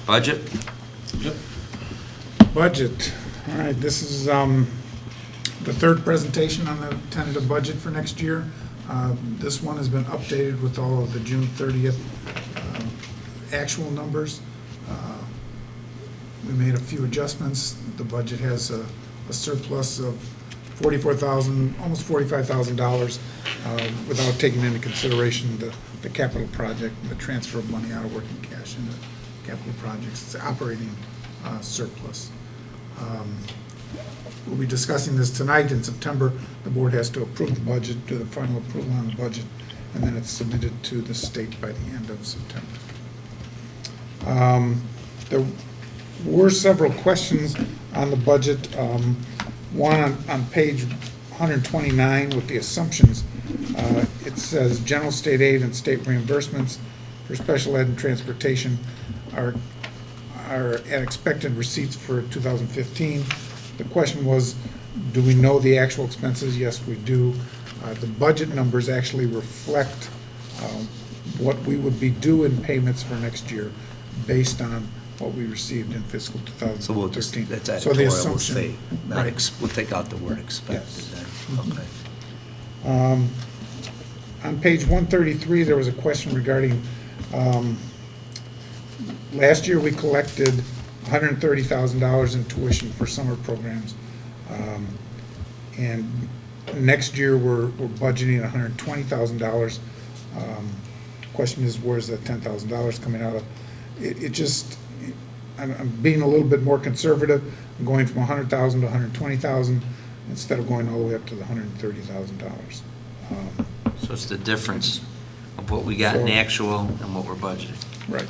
Budget? Yep. Budget. All right, this is the third presentation on the tentative budget for next year. This one has been updated with all of the June 30th actual numbers. We made a few adjustments. The budget has a surplus of $44,000, almost $45,000, without taking into consideration the capital project and the transfer of money out of working cash into capital projects. It's operating surplus. We'll be discussing this tonight. In September, the board has to approve the budget, do the final approval on the budget, and then it's submitted to the state by the end of September. There were several questions on the budget. One on page 129 with the assumptions. It says general state aid and state reimbursements for special ed and transportation are at expected receipts for 2015. The question was, do we know the actual expenses? Yes, we do. The budget numbers actually reflect what we would be due in payments for next year based on what we received in fiscal 2013. So we'll just, that's So the editorial, we'll assumption, say, not right. we'll take out the word expected Yes. then. Okay. On page 133, there was a question regarding, last year we collected $130,000 in tuition for summer programs. And next year we're budgeting $120,000. Question is, where's that $10,000 coming out of? It just, I'm being a little bit more conservative. I'm going from $100,000 to $120,000 instead of going all the way up to the $130,000. So it's the difference of what we got in So- actual and what we're budgeting. Right,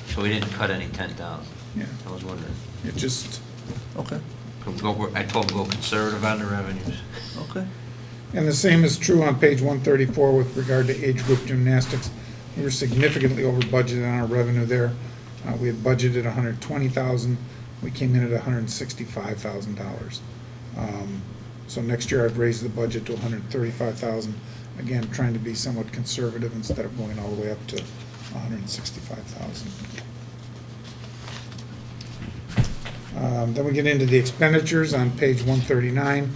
So we didn't cut any 10,000. yeah. I was wondering. It just, Okay, I told them go conservative on the revenues. okay. and the same is true on page 134 with regard to age group gymnastics. We were significantly over budgeted on our revenue there. We had budgeted $120,000. We came in at $165,000. So next year I've raised the budget to $135,000. Again, trying to be somewhat conservative instead of going all the way up to $165,000. Then we get into the expenditures on page 139.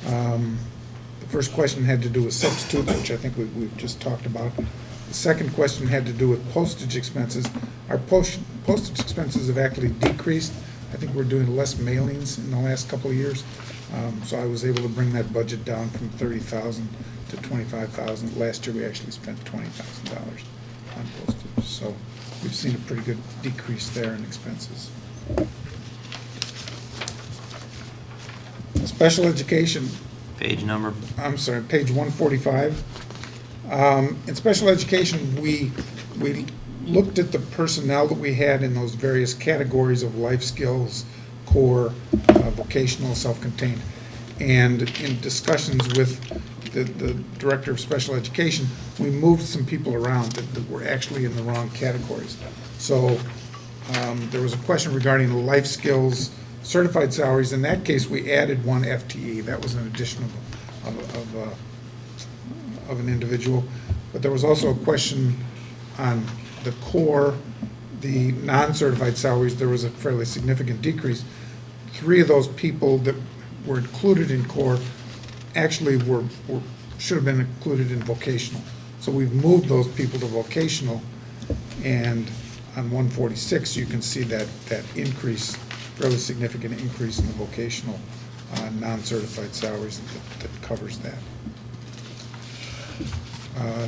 The first question had to do with substitute, which I think we've just talked about. The second question had to do with postage expenses. Our postage expenses have actually decreased. I think we're doing less mailings in the last couple of years. So I was able to bring that budget down from $30,000 to $25,000. Last year we actually spent $20,000 on postage. So we've seen a pretty good decrease there in expenses. Special education, Page number? I'm sorry, page 145. In special education, we looked at the personnel that we had in those various categories of life skills, core, vocational, self-contained. And in discussions with the director of special education, we moved some people around that were actually in the wrong categories. So there was a question regarding the life skills certified salaries. In that case, we added one FTE. That was an addition of an individual. But there was also a question on the core, the non-certified salaries. There was a fairly significant decrease. 3 of those people that were included in core actually should have been included in vocational. So we've moved those people to vocational, and on 146 you can see that increase, fairly significant increase in the vocational non-certified salaries that covers that.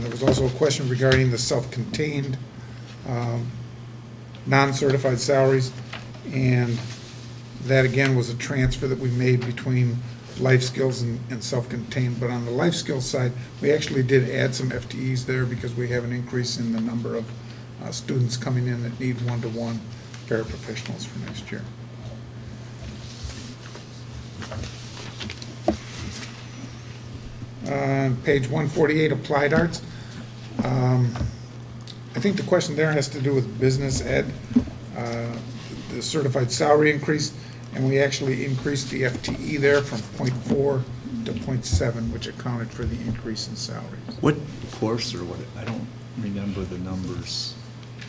There was also a question regarding the self-contained non-certified salaries, and that again was a transfer that we made between life skills and self-contained. But on the life skills side, we actually did add some FTEs there because we have an increase in the number of students coming in that need one-to-one paraprofessionals for next year. Page 148, applied arts. I think the question there has to do with business ed, the certified salary increase, and we actually increased the FTE there from 0.4 to 0.7, which accounted for the increase in salaries. What course or what, I don't remember the numbers,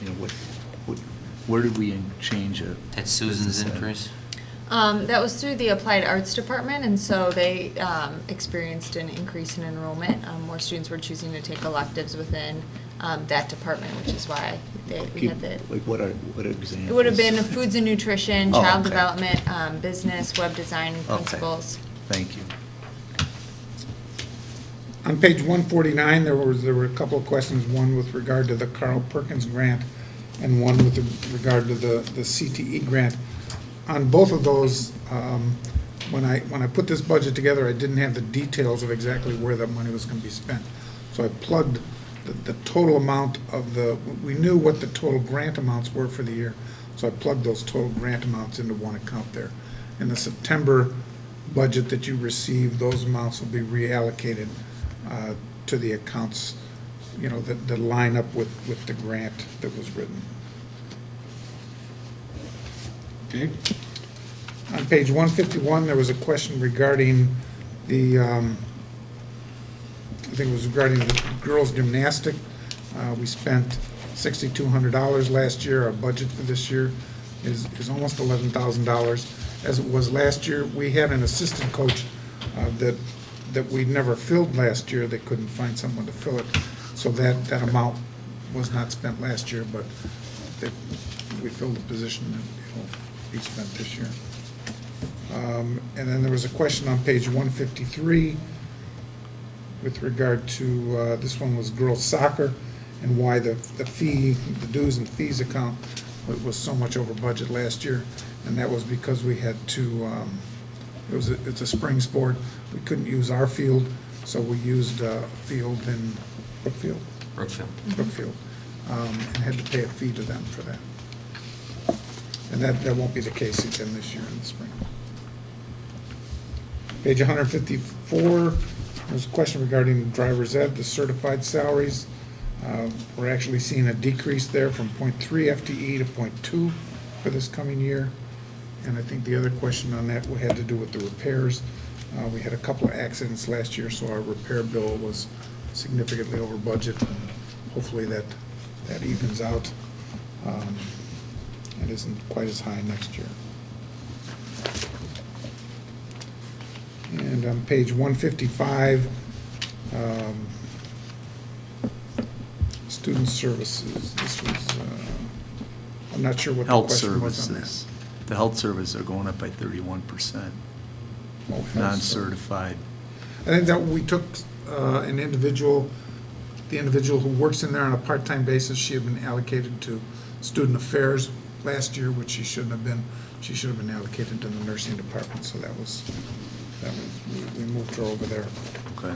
you know, what Where did we change it? That's Susan's increase? That was through the Applied Arts Department, and so they experienced an increase in enrollment. More students were choosing to take electives within that department, which is why we had the. Like what examples? It would have been foods and nutrition, Oh, child okay. development, business, web design Okay. principles. Thank you. On page 149, there were a couple of questions, one with regard to the Carl Perkins grant and one with regard to the CTE grant. On both of those, when I put this budget together, I didn't have the details of exactly where that money was going to be spent. So I plugged the total amount of we knew what the total grant amounts were for the year, so I plugged those total grant amounts into one account there. In the September budget that you receive, those amounts will be reallocated to the accounts, that line up with the grant that was written. Okay. On page 151, there was a question regarding the, I think it was regarding the girls' gymnastic. We spent $6,200 last year. Our budget for this year is almost $11,000. As it was last year, we had an assistant coach that we never filled last year. They couldn't find someone to fill it. So that amount was not spent last year, but we filled the position and it'll be spent this year. And then there was a question on page 153 with regard to, this one was girls soccer and why the dues and fees account was so much over budget last year. And that was because we had to, it's a spring sport. We couldn't use our field, so we used a field in Brookfield, and had to pay a fee to them for that. And that won't be the case again this year in the spring. Page 154, there's a question regarding driver's ed, the certified salaries. We're actually seeing a decrease there from 0.3 FTE to 0.2 for this coming year. And I think the other question on that had to do with the repairs. We had a couple of accidents last year, so our repair bill was significantly over budget. Hopefully that evens out and isn't quite as high next year. And on page 155, student services, this was, I'm not sure what the Health question was on that. services. The health services are going up by 31%. Oh, health Non-certified. I think that we took the individual who works in there on a part-time basis. She had been allocated to student affairs last year, which she shouldn't have been. She should have been allocated to the nursing department, so we moved her over there. Okay.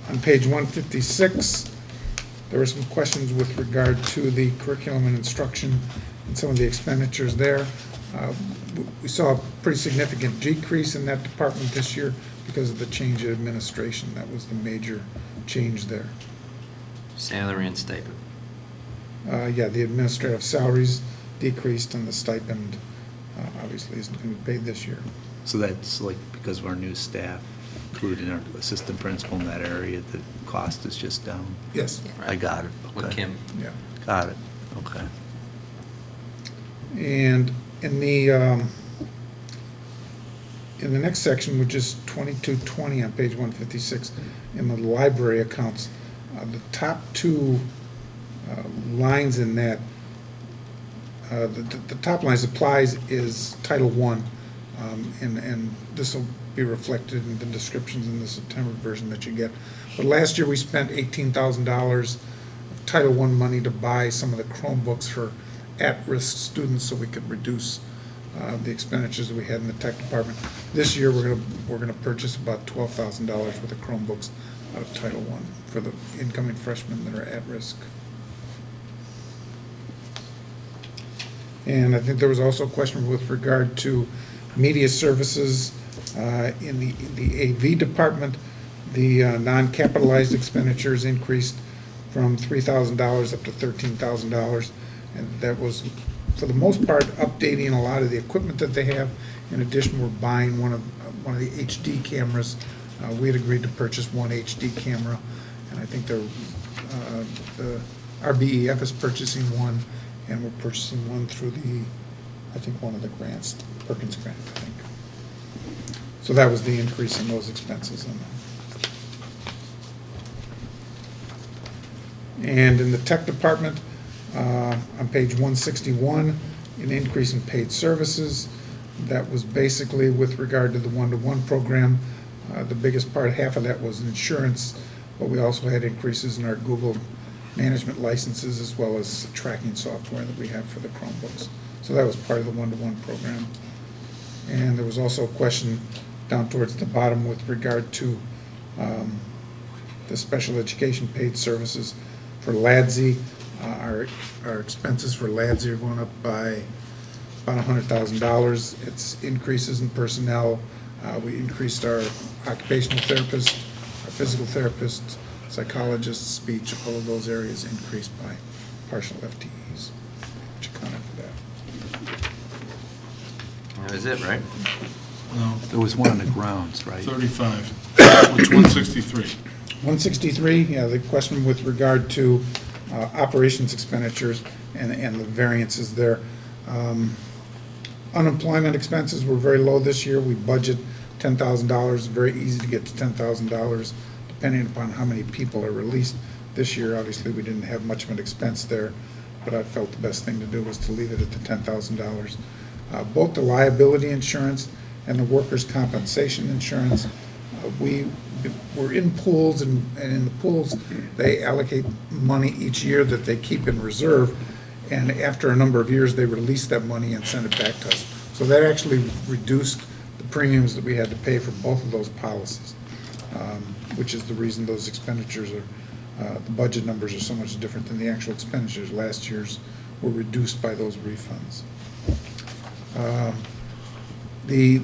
On page 156, there were some questions with regard to the curriculum and instruction and some of the expenditures there. We saw a pretty significant decrease in that department this year because of the change in administration. That was the major change there. Salary and stipend. Yeah, the administrative salaries decreased and the stipend obviously isn't going to be paid this year. So that's like because of our new staff, including our assistant principal in that area, the cost is just down? Yes. I got it. With Okay. Kim. Yeah. Got it. Okay. And in the next section, which is 2220 on page 156, in the library accounts, the top two lines in that, the top line, supplies, is Title I, and this will be reflected in the descriptions in the September version that you get. But last year, we spent $18,000 of Title I money to buy some of the Chromebooks for at-risk students so we could reduce the expenditures that we had in the tech department. This year, we're gonna purchase about $12,000 worth of Chromebooks out of Title I for the incoming freshmen that are at risk. And I think there was also a question with regard to media services in the AV department. The non-capitalized expenditures increased from $3,000 up to $13,000. And that was, for the most part, updating a lot of the equipment that they have. In addition, we're buying one of the HD cameras. We had agreed to purchase one HD camera, and I think the RBEF is purchasing one, and we're purchasing one through I think one of the grants, Perkins grant, I think. So that was the increase in those expenses on that. And in the tech department, on page 161, an increase in paid services. That was basically with regard to the one-to-one program. The biggest part, half of that was insurance, but we also had increases in our Google management licenses as well as tracking software that we have for the Chromebooks. So that was part of the one-to-one program. And there was also a question down towards the bottom with regard to the special education paid services for LADSI. Our expenses for LADSI are going up by about $100,000. It's increases in personnel. We increased our occupational therapist, our physical therapist, psychologists, speech, all of those areas increased by partial FTEs, which accounted for that. That was it, right? No, There was one on the grounds, right? 35, which 163? 163, yeah, the question with regard to operations expenditures and the variances there. Unemployment expenses were very low this year. We budget $10,000, very easy to get to $10,000 depending upon how many people are released. This year, obviously, we didn't have much of an expense there, but I felt the best thing to do was to leave it at the $10,000. Both the liability insurance and the workers' compensation insurance, we're in pools, and in the pools, they allocate money each year that they keep in reserve, and after a number of years, they release that money and send it back to us. So that actually reduced the premiums that we had to pay for both of those policies, which is the reason those expenditures are, the budget numbers are so much different than the actual expenditures. Last year's were reduced by those refunds. The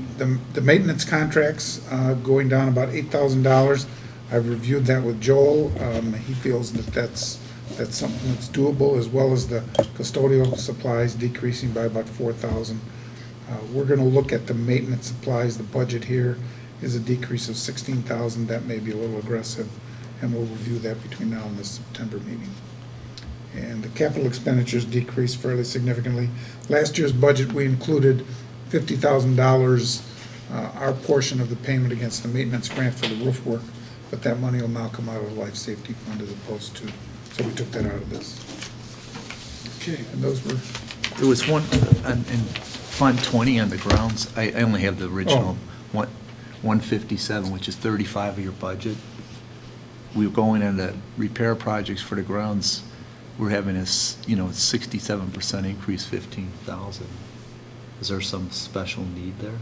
maintenance contracts going down about $8,000. I've reviewed that with Joel. He feels that that's something that's doable, as well as the custodial supplies decreasing by about $4,000. We're going to look at the maintenance supplies. The budget here is a decrease of $16,000. That may be a little aggressive, and we'll review that between now and the September meeting. And the capital expenditures decreased fairly significantly. Last year's budget, we included $50,000, our portion of the payment against the maintenance grant for the roof work, but that money will now come out of the life safety fund as opposed to, so we took that out of this. Okay. And those were, There was one in Fund 20 on the grounds. I only have the original, 157, which is 35 of your budget. We were going into repair projects for the grounds. We're having a 67% increase, 15,000. Is there some special need there?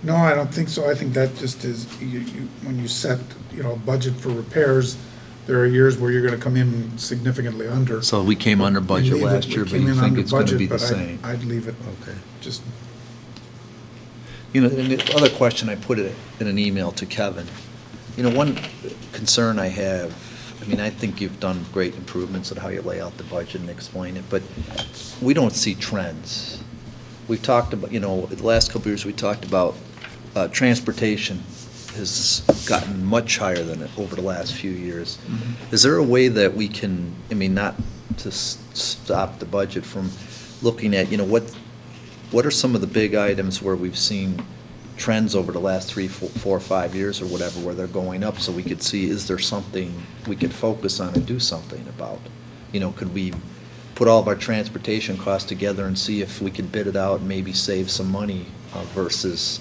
no, I don't think so. I think that just is, when you set, a budget for repairs, there are years where you're going to come in significantly under. So we came under budget Leave it. last We year, but came you in think under it's going to budget, be the but same? I'd leave it. Okay. Just, And the other question, I put it in an email to Kevin. One concern I have, I think you've done great improvements at how you lay out the budget and explain it, but we don't see trends. We've talked about, the last couple of years, we talked about transportation has gotten much higher than it over the last few years. Mm-hmm. Is there a way that we can, not to stop the budget from looking at, what are some of the big items where we've seen trends over the last 3, 4, or 5 years or whatever, where they're going up, so we could see, is there something we could focus on and do something about? Could we put all of our transportation costs together and see if we could bid it out and maybe save some money versus,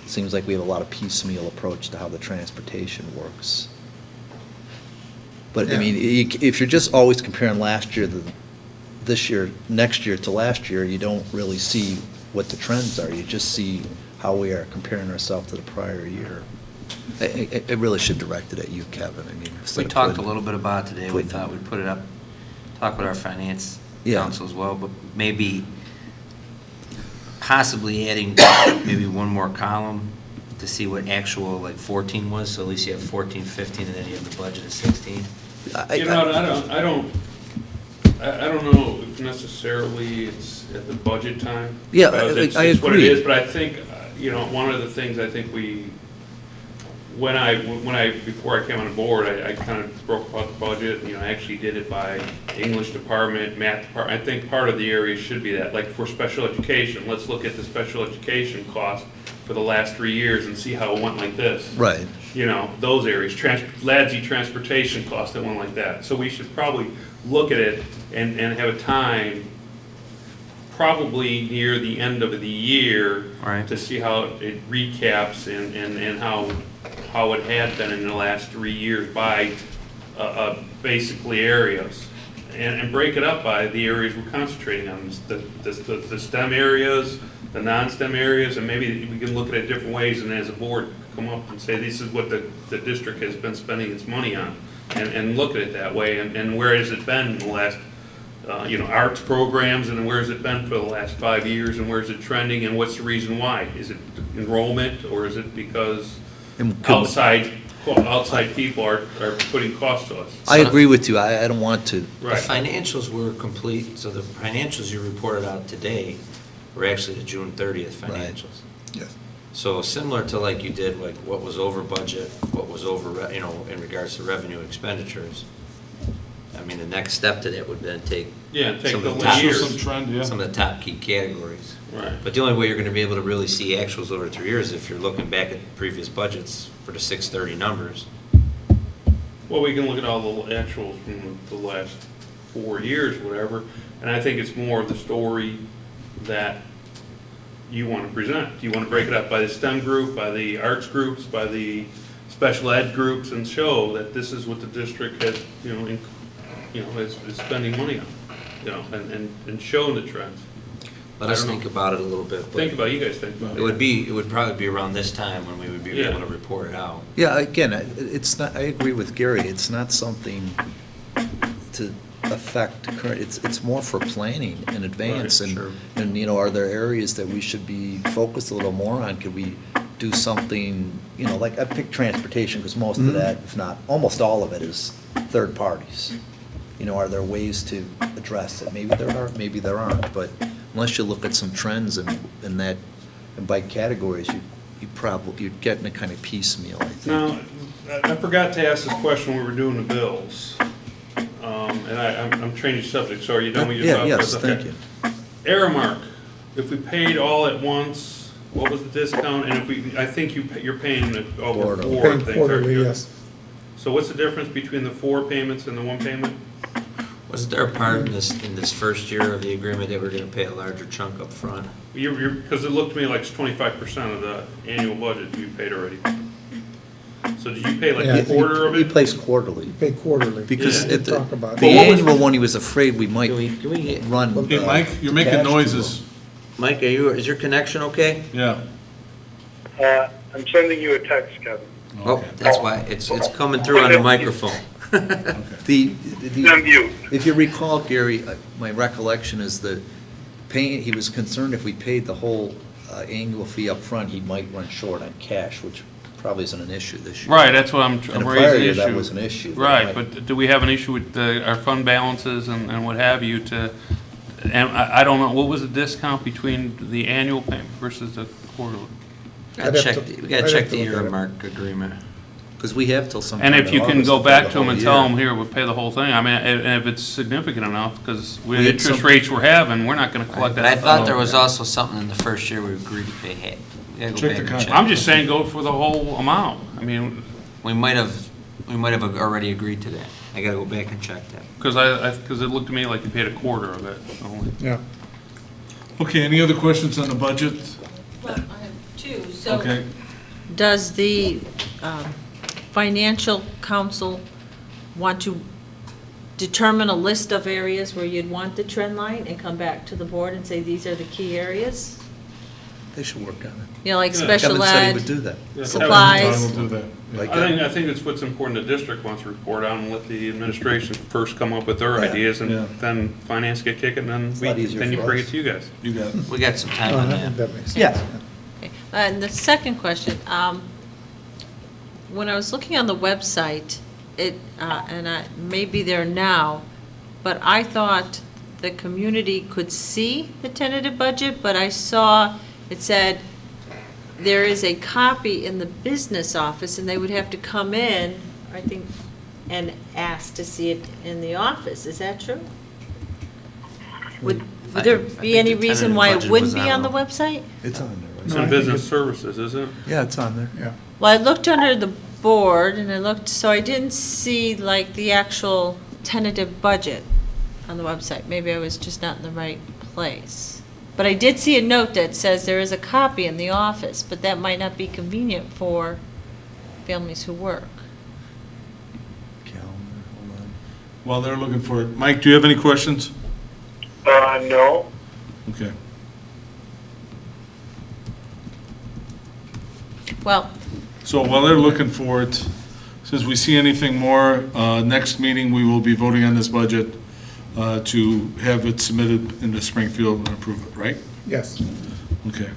it seems like we have a lot of piecemeal approach to how the transportation works. But, Yeah. If you're just always comparing last year to this year, next year to last year, you don't really see what the trends are. You just see how we are comparing ourselves to the prior year. I really should direct it at you, Kevin. We instead of talked a putting- little bit about it today. We putting- thought we'd put it up, talk with our finance Yeah. council as well, but maybe possibly adding maybe one more column to see what actual 14 was, so at least you have 14, 15, and then you have the budget of 16. I don't know if necessarily it's at the budget time. Yeah, because I it's what it agree. is, but I think, one of the things I think before I came on board, I kind of broke apart the budget, I actually did it by English department, math department. I think part of the area should be that, like for special education, let's look at the special education cost for the last 3 years and see how it went like this. Right. Those areas, LADSI transportation cost that went like that. So we should probably look at it and have a time, probably near the end of the year, Right. to see how it recaps and how it had been in the last 3 years by basically areas. And break it up by the areas we're concentrating on, the STEM areas, the non-STEM areas, and maybe we can look at it different ways, and as a board, come up and say, this is what the district has been spending its money on, and look at it that way, and where has it been in the last, arts programs, and where has it been for the last 5 years, and where is it trending, and what's the reason why? Is it enrollment, or is it because And could- outside people are putting costs to us? I agree with you. I don't want to. The Right. financials were complete, so the financials you reported out today were actually the June 30th Right. financials. Yes. So similar to like you did, like what was over budget, what was over, in regards to revenue expenditures. I mean, the next step to that would then take Take some the of the top, years. Some trend, yeah. some of the top key categories. Right. But the only way you're gonna be able to really see actuals over 3 years is if you're looking back at previous budgets for the 630 numbers. Well, we can look at all the actuals from the last 4 years, whatever, and I think it's more of the story that you want to present. You want to break it up by the STEM group, by the arts groups, by the special ed groups, and show that this is what the district has, is spending money on, and showing the trends. Let I us don't know. think about it a little bit. but You guys think about it. It would probably be around this time when we would be Yeah. able to report it out. Yeah, again, it's not, I agree with Gary, it's not something to affect current, it's more for planning in advance. Right, And sure. And, are there areas that we should be focused a little more on? Could we do something, like I picked transportation, because most of that, if not, almost all of it is third parties. Are there ways to address it? Maybe there are, maybe there aren't, but unless you look at some trends and that, and by categories, you're getting a kind of piecemeal, I think. Now, I forgot to ask this question when we were doing the bills, and I'm changing subject, so are you done with your Yeah, thought yes, process? thank Okay. you. Aramark, if we paid all at once, what was the discount? And I think you're paying it over Quarterly. four Paying things, aren't quarterly, you? yes. So what's the difference between the 4 payments and the 1 payment? Was there a part in this first year of the agreement that we're gonna pay a larger chunk up front? Because it looked to me like it's 25% of the annual budget you paid already. So did you pay like Yeah, I a think quarter of He it? plays quarterly. Pay quarterly. Because Yeah. at the Talk about it. the But what was- annual one, he was afraid we might Can we get, run. Hey, Mike, you're making cash to noises. Mike, is your connection okay? Yeah. I'm sending you a text, Kevin. Oh, Okay. that's why, it's coming through on the microphone. The, On mute. if you recall, Gary, my recollection is that he was concerned if we paid the whole annual fee up front, he might run short on cash, which probably isn't an issue this year. Right, that's what I'm In the raising prior the year, issue. that was an issue. Right, but do we have an issue with our fund balances and what have you and I don't know, what was the discount between the annual payment versus the quarterly? I'd have to- We gotta I'd check have to the look at it. earmark agreement. Because we have till sometime And in if you can August go to pay back the to them whole and tell year. them, here, we'll pay the whole thing, I mean, and if it's significant enough, because with We had interest some- rates we're having, we're not gonna collect But that. I thought there was also something in the first year we agreed to pay half. We gotta go Check back the and contract. check. I'm just saying, go for the whole amount, I mean, We might have already agreed to that. I gotta go back and check that. because it looked to me like you paid a quarter of it only. Yeah. Okay, any other questions on the budget? Well, I have two. So Okay. does the financial council want to determine a list of areas where you'd want the trend line and come back to the board and say, these are the key areas? They should work on it. Like Yeah. special Kevin said he ed, would do that. Yeah. supplies. Todd will do that. Yeah. Like, I think it's what's important, the district wants to report on, and let the administration first come up with their Yeah. ideas, and Yeah. then finance get kicking, and It's a lot easier then you for bring us. it to you guys. You got it. We got some time Oh, on I that. think that makes sense. Yeah. Okay. And the second question, when I was looking on the website, and I may be there now, but I thought the community could see the tentative budget, but I saw it said there is a copy in the business office, and they would have to come in, I think, and ask to see it in the office. Is that true? Would there I be think any the reason tentative why it budget wouldn't was be on the on website? It's on there, It's No, I in think business it- services, isn't it? Yeah, it's on there. Yeah. Well, I looked under the board, and I looked, so I didn't see like the actual tentative budget on the website. Maybe I was just not in the right place. But I did see a note that says there is a copy in the office, but that might not be convenient for families who work. Calendar, hold on. While they're looking for it, Mike, do you have any questions? No. Okay. Well, So while they're looking for it, since we see anything more, next meeting, we will be voting on this budget to have it submitted into Springfield and approve it, right? Yes. Okay.